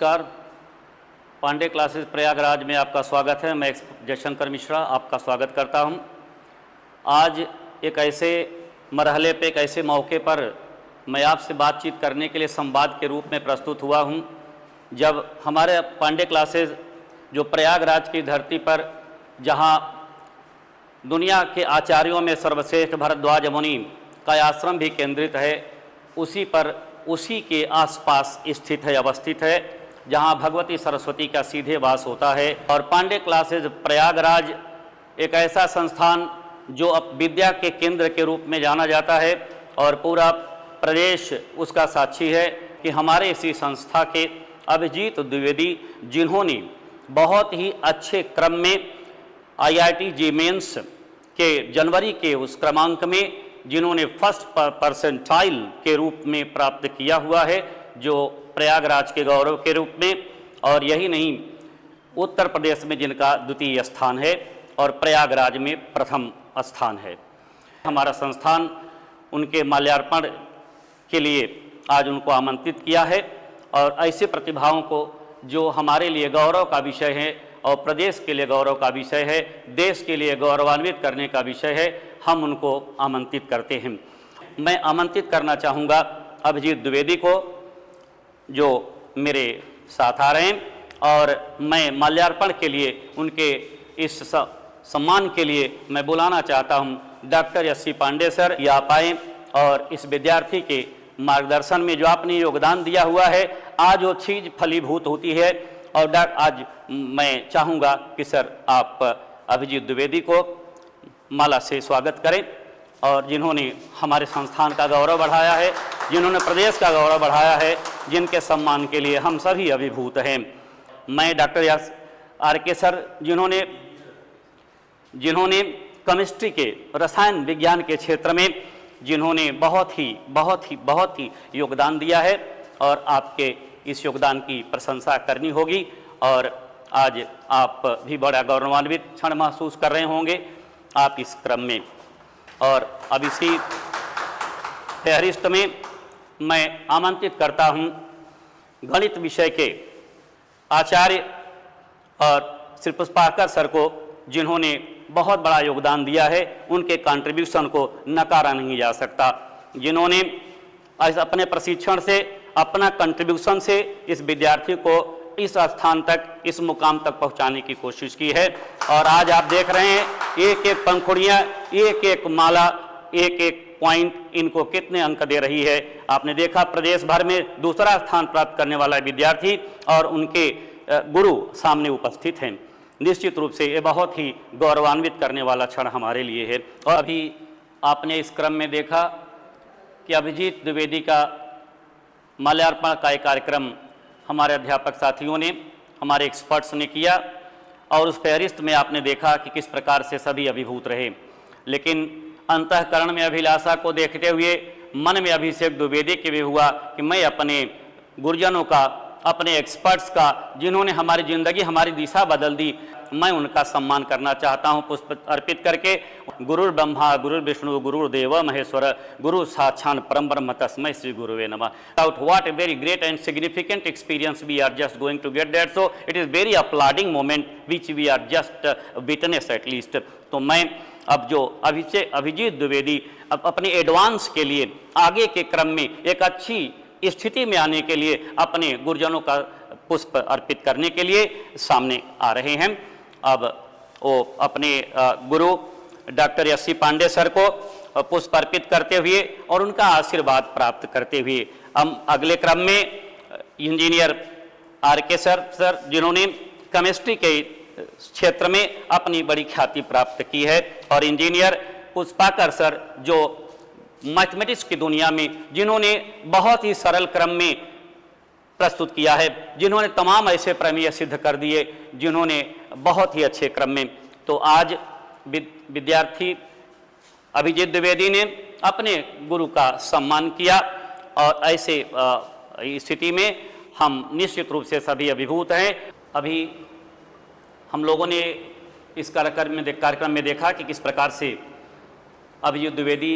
नमस्कार। पांडे क्लासेस प्रयागराज में आपका स्वागत है। मैं जयशंकर मिश्रा आपका स्वागत करता हूं। आज एक ऐसे मरहले पे, एक ऐसे मौके पर मैं आपसे बातचीत करने के लिए संवाद के रूप में प्रस्तुत हुआ हूं, जब हमारे पांडे क्लासेस जो प्रयागराज की धरती पर, जहां दुनिया के आचार्यों में सर्वश्रेष्ठ भरद्वाज मुनि का आश्रम भी केंद्रित है, उसी के आसपास स्थित है, अवस्थित है, जहां भगवती सरस्वती का सीधे वास होता है। और पांडे क्लासेज प्रयागराज एक ऐसा संस्थान जो अब विद्या के केंद्र के रूप में जाना जाता है और पूरा प्रदेश उसका साक्षी है कि हमारे इसी संस्था के अभिजीत द्विवेदी, जिन्होंने बहुत ही अच्छे क्रम में IIT जी मेंस के जनवरी के उस क्रमांक में जिन्होंने फर्स्ट परसेंटाइल के रूप में प्राप्त किया हुआ है, जो प्रयागराज के गौरव के रूप में, और यही नहीं, उत्तर प्रदेश में जिनका द्वितीय स्थान है और प्रयागराज में प्रथम स्थान है। हमारा संस्थान उनके माल्यार्पण के लिए आज उनको आमंत्रित किया है और ऐसे प्रतिभाओं को जो हमारे लिए गौरव का विषय है और प्रदेश के लिए गौरव का विषय है, देश के लिए गौरवान्वित करने का विषय है, हम उनको आमंत्रित करते हैं। मैं आमंत्रित करना चाहूँगा अभिजीत द्विवेदी को, जो मेरे साथ आ रहे हैं, और मैं माल्यार्पण के लिए उनके इस सम्मान के लिए मैं बुलाना चाहता हूँ डॉक्टर एस.सी. पांडे सर। ये आप आएँ और इस विद्यार्थी के मार्गदर्शन में जो आपने योगदान दिया हुआ है, आज वो चीज़ फलीभूत होती है। और आज मैं चाहूँगा कि सर आप अभिजीत द्विवेदी को माला से स्वागत करें, और जिन्होंने हमारे संस्थान का गौरव बढ़ाया है, जिन्होंने प्रदेश का गौरव बढ़ाया है, जिनके सम्मान के लिए हम सभी अभिभूत हैं। मैं डॉक्टर R.K. सर, जिन्होंने केमिस्ट्री के, रसायन विज्ञान के क्षेत्र में जिन्होंने बहुत ही योगदान दिया है, और आपके इस योगदान की प्रशंसा करनी होगी। और आज आप भी बड़ा गौरवान्वित क्षण महसूस कर रहे होंगे आप इस क्रम में। और अब इसी फेहरिस्त में मैं आमंत्रित करता हूं गणित विषय के आचार्य और श्री पुष्पाकर सर को, जिन्होंने बहुत बड़ा योगदान दिया है। उनके कंट्रीब्यूशन को नकारा नहीं जा सकता, जिन्होंने अपने प्रशिक्षण से, अपना कंट्रीब्यूशन से इस विद्यार्थी को इस स्थान तक, इस मुकाम तक पहुंचाने की कोशिश की है। और आज आप देख रहे हैं एक एक पंखुड़ियाँ, एक एक माला, एक एक पॉइंट इनको कितने अंक दे रही है। आपने देखा प्रदेश भर में दूसरा स्थान प्राप्त करने वाला विद्यार्थी और उनके गुरु सामने उपस्थित हैं। निश्चित रूप से ये बहुत ही गौरवान्वित करने वाला क्षण हमारे लिए है। और अभी आपने इस क्रम में देखा कि अभिजीत द्विवेदी का माल्यार्पण का एक कार्यक्रम हमारे अध्यापक साथियों ने, हमारे एक्सपर्ट्स ने किया, और उस फहरिस्त में आपने देखा कि किस प्रकार से सभी अभिभूत रहे। लेकिन अंतःकरण में अभिलाषा को देखते हुए मन में अभिषेक द्विवेदी के भी हुआ कि मैं अपने गुरुजनों का, अपने एक्सपर्ट्स का, जिन्होंने हमारी ज़िंदगी, हमारी दिशा बदल दी, मैं उनका सम्मान करना चाहता हूं पुष्प अर्पित करके। गुरुर् ब्रह्मा गुरुर्विष्णु गुरुर्देव महेश्वर, गुरु साक्षात् परम ब्रह्म तस्मै श्री गुरुवे नमः। Without what a very great and significant experience we are just going to get that, so it is very applauding moment which we are just witness at least। तो मैं अब जो अभिजीत द्विवेदी अपने एडवांस के लिए, आगे के क्रम में एक अच्छी स्थिति में आने के लिए, अपने गुरुजनों का पुष्प अर्पित करने के लिए सामने आ रहे हैं। अब वो अपने गुरु डॉक्टर एस.सी. पांडे सर को पुष्प अर्पित करते हुए और उनका आशीर्वाद प्राप्त करते हुए हम अगले क्रम में इंजीनियर R.K. सर, जिन्होंने केमिस्ट्री के क्षेत्र में अपनी बड़ी ख्याति प्राप्त की है, और इंजीनियर पुष्पाकर सर, जो मैथमेटिक्स की दुनिया में जिन्होंने बहुत ही सरल क्रम में प्रस्तुत किया है, जिन्होंने तमाम ऐसे प्रमेय सिद्ध कर दिए, जिन्होंने बहुत ही अच्छे क्रम में। तो आज विद्यार्थी अभिजीत द्विवेदी ने अपने गुरु का सम्मान किया, और ऐसे स्थिति में हम निश्चित रूप से सभी अभिभूत हैं। अभी हम लोगों ने इस कार्यक्रम में देखा कि किस प्रकार से अभिजीत द्विवेदी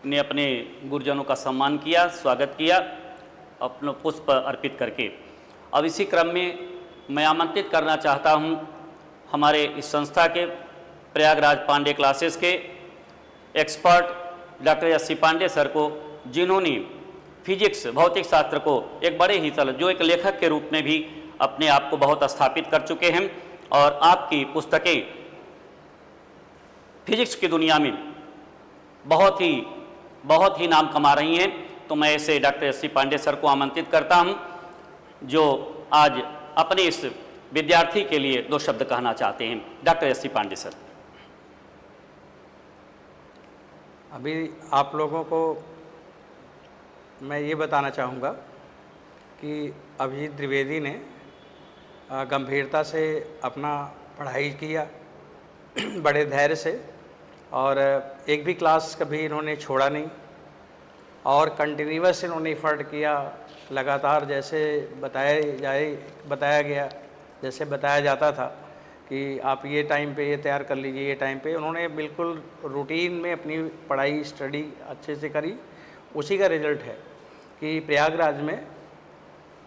ने अपने गुरुजनों का सम्मान किया, स्वागत किया, अपना पुष्प अर्पित करके। अब इसी क्रम में मैं आमंत्रित करना चाहता हूं हमारे इस संस्था के प्रयागराज पांडे क्लासेस के expert doctor S C. Pandey sir को, जिन्होंने फिजिक्स भौतिक शास्त्र को एक बड़े ही जो एक लेखक के रूप में भी अपने आप को बहुत स्थापित कर चुके हैं और आपकी पुस्तकें फिजिक्स की दुनिया में बहुत ही नाम कमा रही हैं। तो मैं ऐसे डॉक्टर एस.सी. पांडे सर को आमंत्रित करता हूं, जो आज अपने इस विद्यार्थी के लिए 2 शब्द कहना चाहते हैं। Doctor S C. पांडे सर। अभी आप लोगों को मैं ये बताना चाहूँगा कि अभिजीत द्विवेदी ने गंभीरता से अपना पढ़ाई किया बड़े धैर्य से, और एक भी क्लास कभी इन्होंने छोड़ा नहीं और कंटिन्यूअस इन्होंने एफर्ट किया लगातार। जैसे बताया जाता था कि आप ये टाइम पे ये तैयार कर लीजिए, ये टाइम पे उन्होंने बिल्कुल रूटीन में अपनी पढ़ाई स्टडी अच्छे से करी। उसी का रिजल्ट है कि प्रयागराज में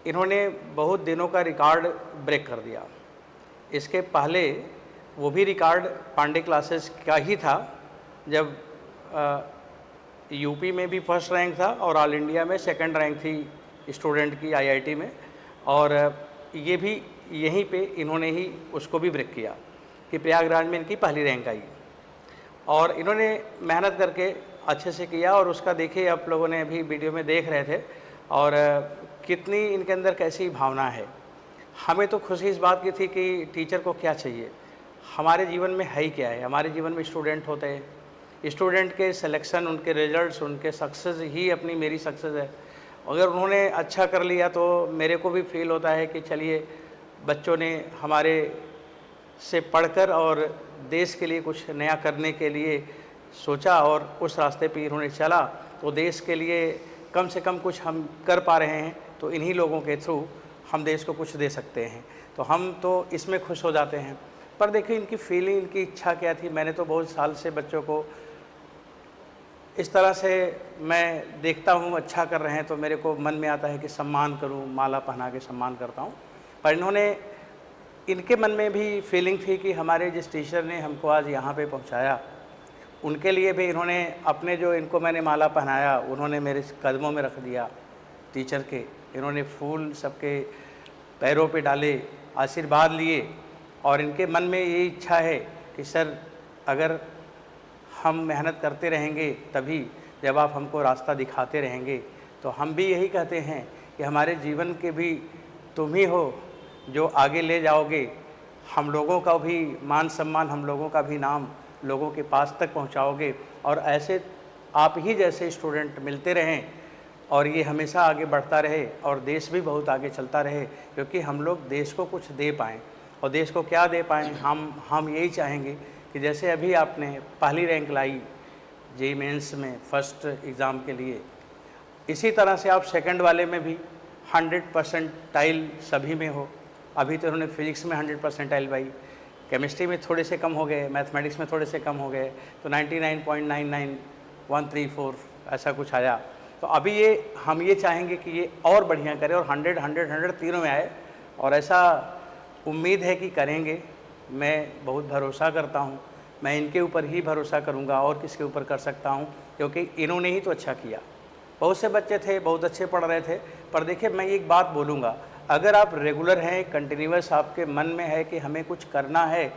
इन्होंने बहुत दिनों का रिकॉर्ड ब्रेक कर दिया। इसके पहले वो भी रिकॉर्ड पांडे क्लासेस का ही था, जब यूपी में भी फर्स्ट रैंक था और ऑल इंडिया में सेकंड रैंक थी स्टूडेंट की आईआईटी में, और ये भी यहीं पे इन्होंने ही उसको भी ब्रेक किया कि प्रयागराज में इनकी पहली रैंक आई। और इन्होंने मेहनत करके अच्छे से किया, और उसका देखिए आप लोगों ने अभी वीडियो में देख रहे थे, और कितनी इनके अंदर कैसी भावना है। हमें तो खुशी इस बात की थी कि टीचर को क्या चाहिए, हमारे जीवन में है ही क्या है। हमारे जीवन में स्टूडेंट होते हैं, स्टूडेंट के सिलेक्शन, उनके रिजल्ट्स, उनके सक्सेस ही अपनी मेरी सक्सेस है। अगर उन्होंने अच्छा कर लिया तो मेरे को भी फील होता है कि चलिए बच्चों ने हमारे से पढ़कर और देश के लिए कुछ नया करने के लिए सोचा और उस रास्ते पे इन्होंने चला, तो देश के लिए कम से कम कुछ हम कर पा रहे हैं, तो इन्हीं लोगों के थ्रू हम देश को कुछ दे सकते हैं। तो हम तो इसमें खुश हो जाते हैं। पर देखिए इनकी फीलिंग, इनकी इच्छा क्या थी। मैंने तो बहुत साल से बच्चों को इस तरह से मैं देखता हूँ, अच्छा कर रहे हैं तो मेरे को मन में आता है कि सम्मान करूँ, माला पहना के सम्मान करता हूँ। पर इनके मन में भी फीलिंग थी कि हमारे जिस टीचर ने हमको आज यहाँ पे पहुँचाया, उनके लिए भी इन्होंने अपने जो इनको मैंने माला पहनाया, उन्होंने मेरे कदमों में रख दिया टीचर के। इन्होंने फूल सबके पैरों पे डाले, आशीर्वाद लिए, और इनके मन में ये इच्छा है कि सर अगर हम मेहनत करते रहेंगे तभी, जब आप हमको रास्ता दिखाते रहेंगे, तो हम भी यही कहते हैं कि हमारे जीवन के भी तुम ही हो जो आगे ले जाओगे। हम लोगों का भी मान सम्मान, हम लोगों का भी नाम लोगों के पास तक पहुंचाओगे, और ऐसे आप ही जैसे स्टूडेंट मिलते रहें और ये हमेशा आगे बढ़ता रहे और देश भी बहुत आगे चलता रहे, क्योंकि हम लोग देश को कुछ दे पाएँ। और देश को क्या दे पाएँ, हम यही चाहेंगे कि जैसे अभी आपने पहली रैंक लाई जेईई मेंस में फर्स्ट एग्ज़ाम के लिए, इसी तरह से आप सेकंड वाले में भी 100% सभी में हो। अभी तो उन्होंने फिजिक्स में 100% पाई, केमिस्ट्री में थोड़े से कम हो गए, मैथमेटिक्स में थोड़े से कम हो गए, तो 99.99134 ऐसा कुछ आया। तो अभी हम ये चाहेंगे कि ये और बढ़िया करें और 100 तीनों में आए, और ऐसा उम्मीद है कि करेंगे। मैं बहुत भरोसा करता हूँ, मैं इनके ऊपर ही भरोसा करूँगा, और किसके ऊपर कर सकता हूँ, क्योंकि इन्होंने ही तो अच्छा किया। बहुत से बच्चे थे, बहुत अच्छे पढ़ रहे थे, पर देखिए मैं एक बात बोलूँगा, अगर आप रेगुलर हैं, कंटिन्यूअस आपके मन में है कि हमें कुछ करना है,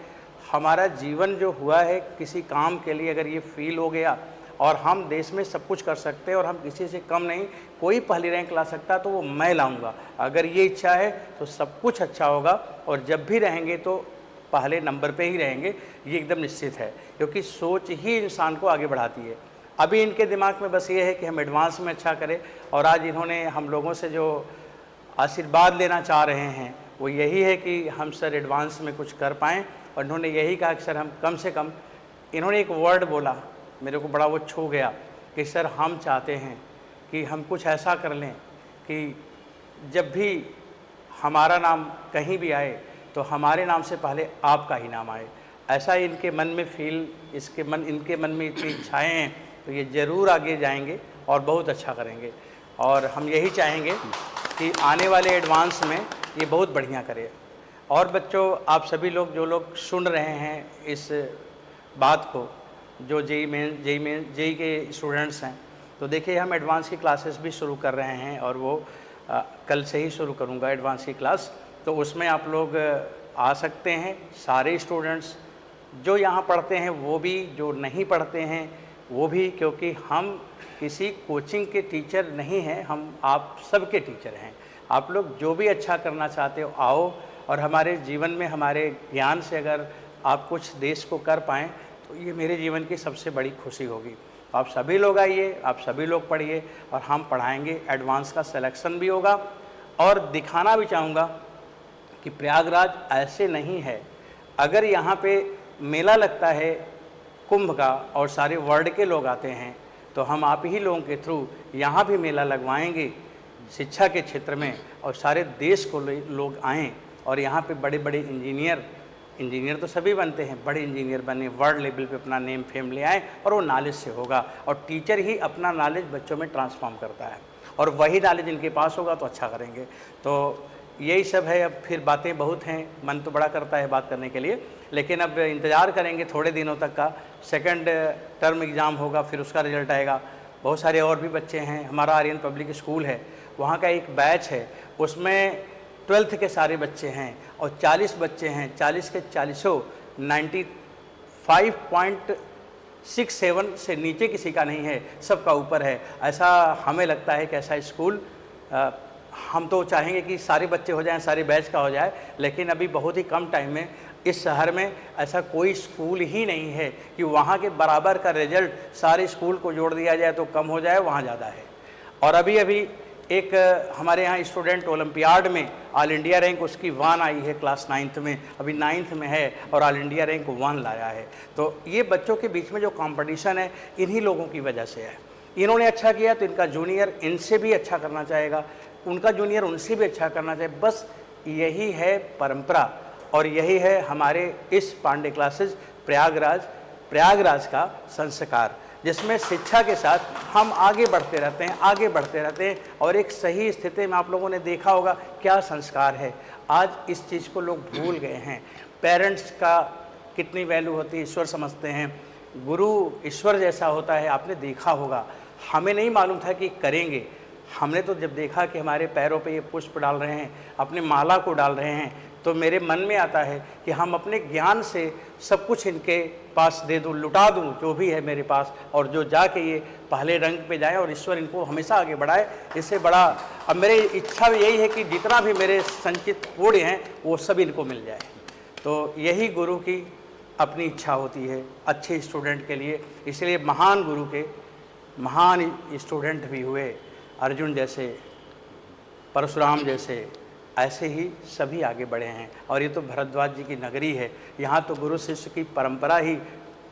हमारा जीवन जो हुआ है किसी काम के लिए, अगर ये फील हो गया और हम देश में सब कुछ कर सकते हैं और हम किसी से कम नहीं, कोई पहली रैंक ला सकता तो वो मैं लाऊंगा। अगर ये इच्छा है तो सब कुछ अच्छा होगा, और जब भी रहेंगे तो पहले नंबर पे ही रहेंगे, ये एकदम निश्चित है, क्योंकि सोच ही इंसान को आगे बढ़ाती है। अभी इनके दिमाग में बस ये है कि हम एडवांस में अच्छा करें, और आज इन्होंने हम लोगों से जो आशीर्वाद लेना चाह रहे हैं वो यही है कि हम सर एडवांस में कुछ कर पाएँ। और इन्होंने यही कहा कि सर हम कम से कम, इन्होंने एक वर्ड बोला मेरे को बड़ा वो छू गया कि सर हम चाहते हैं कि हम कुछ ऐसा कर लें कि जब भी हमारा नाम कहीं भी आए तो हमारे नाम से पहले आपका ही नाम आए। ऐसा इनके मन में इनके मन में इतनी इच्छाएँ हैं, तो ये ज़रूर आगे जाएंगे और बहुत अच्छा करेंगे। और हम यही चाहेंगे कि आने वाले एडवांस में ये बहुत बढ़िया करे। और बच्चों, आप सभी लोग जो लोग सुन रहे हैं इस बात को, जो जेई के स्टूडेंट्स हैं, तो देखिए हम एडवांस की क्लासेस भी शुरू कर रहे हैं और वो कल से ही शुरू करूँगा एडवांस की क्लास। तो उसमें आप लोग आ सकते हैं, सारे स्टूडेंट्स जो यहाँ पढ़ते हैं वो भी, जो नहीं पढ़ते हैं वो भी, क्योंकि हम किसी कोचिंग के टीचर नहीं हैं, हम आप सबके टीचर हैं। आप लोग जो भी अच्छा करना चाहते हो आओ, और हमारे जीवन में हमारे ज्ञान से अगर आप कुछ देश को कर पाएँ तो ये मेरे जीवन की सबसे बड़ी खुशी होगी। आप सभी लोग आइए, आप सभी लोग पढ़िए और हम पढ़ाएंगे। एडवांस का सिलेक्शन भी होगा और दिखाना भी चाहूँगा कि प्रयागराज ऐसे नहीं है। अगर यहाँ पे मेला लगता है कुंभ का और सारे वर्ल्ड के लोग आते हैं, तो हम आप ही लोगों के थ्रू यहाँ भी मेला लगवाएंगे शिक्षा के क्षेत्र में, और सारे देश को लोग आएँ और यहाँ पे बड़े बड़े इंजीनियर तो सभी बनते हैं, बड़े इंजीनियर बने, वर्ल्ड लेवल पे अपना नेम फेम ले आए, और वो नॉलेज से होगा। और टीचर ही अपना नॉलेज बच्चों में ट्रांसफॉर्म करता है, और वही नॉलेज इनके पास होगा तो अच्छा करेंगे। तो यही सब है। अब फिर बातें बहुत हैं, मन तो बड़ा करता है बात करने के लिए, लेकिन अब इंतज़ार करेंगे थोड़े दिनों तक का। सेकंड टर्म एग्ज़ाम होगा, फिर उसका रिजल्ट आएगा। बहुत सारे और भी बच्चे हैं। हमारा आर्यन पब्लिक स्कूल है, वहाँ का एक बैच है, उसमें 12th के सारे बच्चे हैं और 40 बच्चे हैं। 40 के 40 95.67 से नीचे किसी का नहीं है, सबका ऊपर है। ऐसा हमें लगता है कि ऐसा स्कूल, हम तो चाहेंगे कि सारे बच्चे हो जाएं, सारे बैच का हो जाए, लेकिन अभी बहुत ही कम टाइम में इस शहर में ऐसा कोई स्कूल ही नहीं है कि वहाँ के बराबर का रिजल्ट सारे स्कूल को जोड़ दिया जाए तो कम हो जाए, वहाँ ज़्यादा है। और अभी एक हमारे यहाँ स्टूडेंट ओलंपियाड में ऑल इंडिया रैंक उसकी 1 आई है, क्लास 9th में, अभी 9th में है और ऑल इंडिया रैंक 1 लाया है। तो ये बच्चों के बीच में जो कंपटीशन है, इन्हीं लोगों की वजह से है। इन्होंने अच्छा किया तो इनका जूनियर इनसे भी अच्छा करना चाहेगा, उनका जूनियर उनसे भी अच्छा करना चाहिए। बस यही है परंपरा और यही है हमारे इस पांडे क्लासेस प्रयागराज का संस्कार, जिसमें शिक्षा के साथ हम आगे बढ़ते रहते हैं और एक सही स्थिति में आप लोगों ने देखा होगा क्या संस्कार है। आज इस चीज़ को लोग भूल गए हैं। पेरेंट्स का कितनी वैल्यू होती है, ईश्वर समझते हैं, गुरु ईश्वर जैसा होता है, आपने देखा होगा। हमें नहीं मालूम था कि करेंगे, हमने तो जब देखा कि हमारे पैरों पे ये पुष्प डाल रहे हैं, अपने माला को डाल रहे हैं, तो मेरे मन में आता है कि हम अपने ज्ञान से सब कुछ इनके पास दे दूँ, लुटा दूँ जो भी है मेरे पास, और जो जाके ये पहले रंग पे जाए और ईश्वर इनको हमेशा आगे बढ़ाए। इससे बड़ा अब मेरी इच्छा यही है कि जितना भी मेरे संचित पुण्य हैं वो सब इनको मिल जाए। तो यही गुरु की अपनी इच्छा होती है अच्छे स्टूडेंट के लिए। इसलिए महान गुरु के महान स्टूडेंट भी हुए, अर्जुन जैसे, परशुराम जैसे, ऐसे ही सभी आगे बढ़े हैं। और ये तो भरद्वाज जी की नगरी है, यहाँ तो गुरु शिष्य की परंपरा ही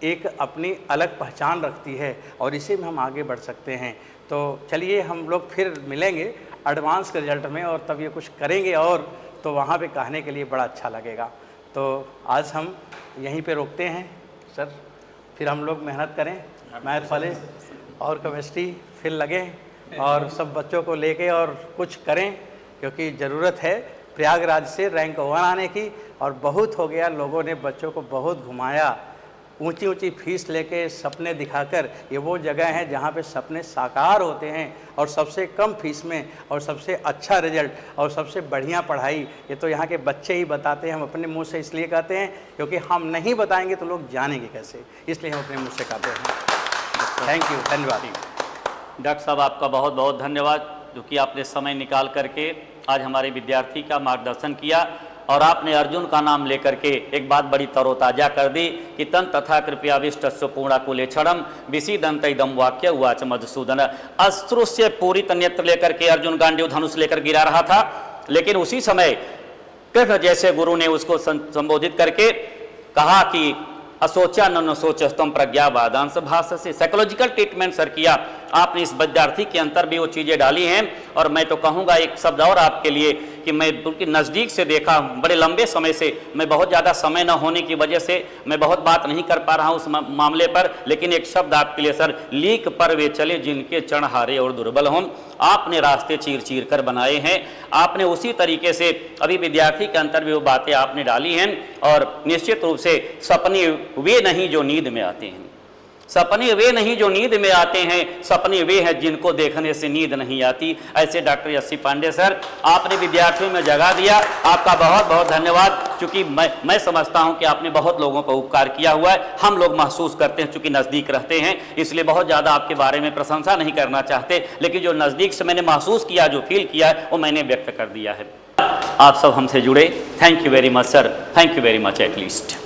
एक अपनी अलग पहचान रखती है और इसी में हम आगे बढ़ सकते हैं। तो चलिए हम लोग फिर मिलेंगे एडवांस के रिजल्ट में, और तब ये कुछ करेंगे और तो वहाँ पे कहने के लिए बड़ा अच्छा लगेगा। तो आज हम यहीं पे रोकते हैं सर, फिर हम लोग मेहनत करें, मैथ वाले और केमिस्ट्री फिर लगें और सब बच्चों को लेके और कुछ करें, क्योंकि ज़रूरत है प्रयागराज से रैंक 1 आने की। और बहुत हो गया, लोगों ने बच्चों को बहुत घुमाया, ऊंची ऊंची फीस लेके, सपने दिखाकर। ये वो जगह है जहाँ पे सपने साकार होते हैं, और सबसे कम फीस में और सबसे अच्छा रिजल्ट और सबसे बढ़िया पढ़ाई ये तो यहाँ के बच्चे ही बताते हैं। हम अपने मुंह से इसलिए कहते हैं क्योंकि हम नहीं बताएंगे तो लोग जानेंगे कैसे, इसलिए हम अपने मुँह से कहते हैं। थैंक यू, धन्यवाद। डॉक्टर साहब आपका बहुत बहुत धन्यवाद, जो कि आपने समय निकाल करके आज हमारे विद्यार्थी का मार्गदर्शन किया, और आपने अर्जुन का नाम लेकर के एक बात बड़ी तरोताजा कर दी कि तन तथा कृपयाविष्टस्य पूर्णाकुलेक्षणम विसीदन्तैदं वाक्य उवाच मधुसूदन। अस्त्रु से पूरी नेत्र लेकर के अर्जुन गांडीव धनुष लेकर गिरा रहा था, लेकिन उसी समय कृष्ण जैसे गुरु ने उसको संबोधित करके कहा कि असोचा न सोच तुम प्रज्ञावादांश भाष से साइकोलॉजिकल ट्रीटमेंट सर किया। आपने इस विद्यार्थी के अंतर भी वो चीज़ें डाली हैं। और मैं तो कहूँगा एक शब्द और आपके लिए कि मैं उनकी नज़दीक से देखा, बड़े लंबे समय से, मैं बहुत ज़्यादा समय न होने की वजह से मैं बहुत बात नहीं कर पा रहा हूँ उस मामले पर, लेकिन एक शब्द आपके लिए सर, लीक पर वे चले जिनके चढ़ हारे और दुर्बल हों। आपने रास्ते चीर चीर कर बनाए हैं, आपने उसी तरीके से अभी विद्यार्थी के अंतर भी वो बातें आपने डाली हैं। और निश्चित रूप से सपने वे नहीं जो नींद में आते हैं, सपने वे नहीं जो नींद में आते हैं, सपने वे हैं जिनको देखने से नींद नहीं आती। ऐसे डॉक्टर यश पांडे सर, आपने विद्यार्थियों में जगा दिया, आपका बहुत बहुत धन्यवाद। क्योंकि मैं समझता हूं कि आपने बहुत लोगों का उपकार किया हुआ है, हम लोग महसूस करते हैं, चूंकि नज़दीक रहते हैं, इसलिए बहुत ज़्यादा आपके बारे में प्रशंसा नहीं करना चाहते, लेकिन जो नज़दीक से मैंने महसूस किया, जो फील किया है, वो मैंने व्यक्त कर दिया है। आप सब हमसे जुड़े, thank you very much sir, thank you very much at least.